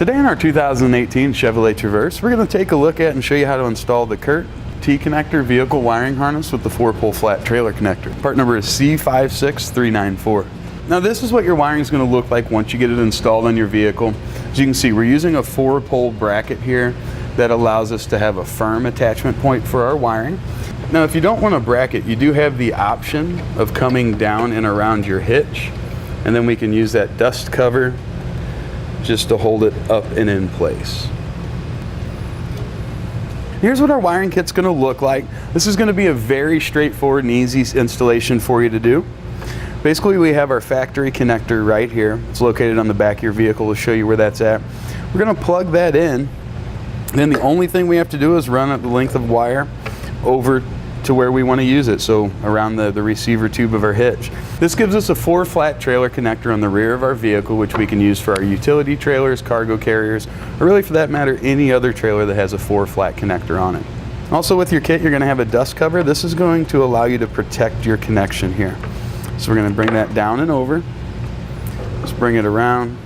Today in our 2018 Chevrolet Traverse, we're going to take a look at and show you how to install the Kirt T-connector vehicle wiring harness with the 4-pole flat trailer connector. Part number is C56394. Now this is what your wiring is going to look like once you get it installed on your vehicle. As you can see, we're using a 4-pole bracket here that allows us to have a firm attachment point for our wiring. Now if you don't want a bracket, you do have the option of coming down and around your hitch, and then we can use that dust cover just to hold it up and in place. Here's what our wiring kit's going to look like. This is going to be a very straightforward and easy installation for you to do. Basically, we have our factory connector right here. It's located on the back of your vehicle. We'll show you where that's at. We're going to plug that in. Then the only thing we have to do is run up the length of wire over to where we want to use it, so around the receiver tube of our hitch. This gives us a 4-flat trailer connector on the rear of our vehicle, which we can use for our utility trailers, cargo carriers, or really for that matter, any other trailer that has a 4-flat connector on it. Also with your kit, you're going to have a dust cover. This is going to allow you to protect your connection here. So we're going to bring that down and over. Just bring it around.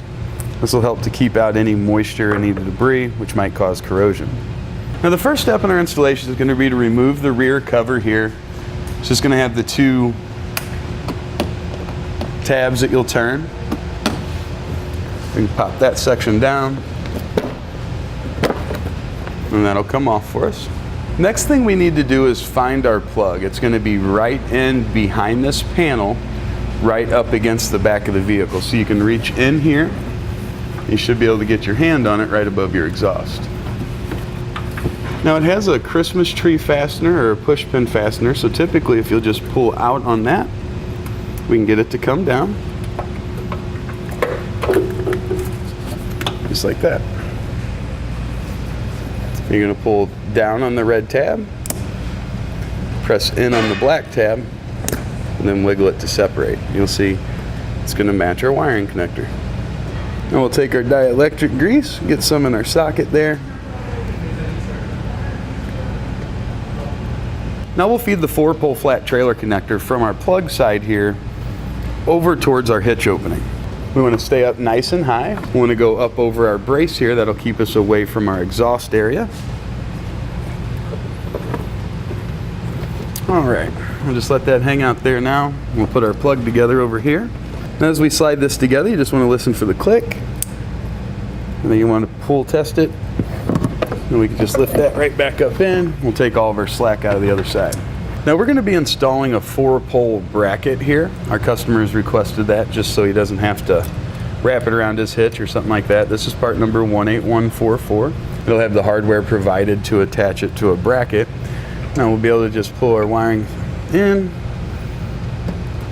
This will help to keep out any moisture and any debris, which might cause corrosion. Now the first step in our installation is going to be to remove the rear cover here. It's just going to have the 2 tabs that you'll turn. We can pop that section down, and that'll come off for us. Next thing we need to do is find our plug. It's going to be right in behind this panel, right up against the back of the vehicle. So you can reach in here. You should be able to get your hand on it right above your exhaust. Now it has a Christmas tree fastener or a push pin fastener, so typically if you'll just pull out on that, we can get it to come down. Just like that. You're going to pull down on the red tab, press in on the black tab, and then wiggle it to separate. You'll see it's going to match our wiring connector. Now we'll take our dielectric grease, get some in our socket there. Now we'll feed the 4-pole flat trailer connector from our plug side here over towards our hitch opening. We want to stay up nice and high. We want to go up over our brace here. That'll keep us away from our exhaust area. All right, we'll just let that hang out there now. We'll put our plug together over here. Now as we slide this together, you just want to listen for the click. And then you want to pull test it. And we can just lift that right back up in. We'll take all of our slack out of the other side. Now we're going to be installing a 4-pole bracket here. Our customer has requested that just so he doesn't have to wrap it around his hitch or something like that. This is part number 18144. It'll have the hardware provided to attach it to a bracket. Now we'll be able to just pull our wiring in,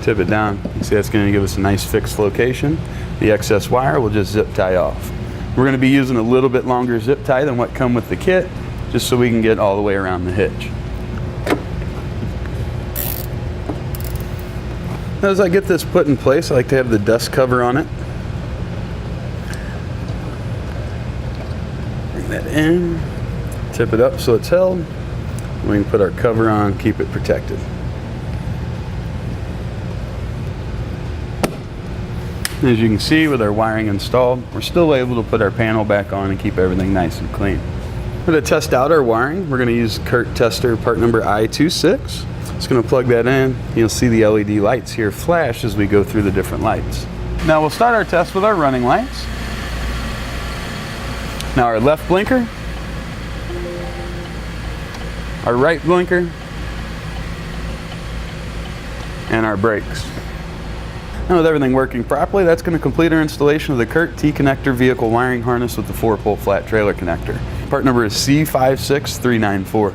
tip it down. You see that's going to give us a nice fixed location. The excess wire will just zip tie off. We're going to be using a little bit longer zip tie than what come with the kit, just so we can get all the way around the hitch. Now as I get this put in place, I like to have the dust cover on it. Bring that in, tip it up so it's held. We can put our cover on, keep it protected. As you can see, with our wiring installed, we're still able to put our panel back on and keep everything nice and clean. We're going to test out our wiring. We're going to use Kirt.tester part number I26. Just going to plug that in. You'll see the LED lights here flash as we go through the different lights. Now we'll start our test with our running lights. Now our left blinker, our right blinker, and our brakes. Now with everything working properly, that's going to complete our installation of the Kirt T-connector vehicle wiring harness with the 4-pole flat trailer connector. Part number is C56394.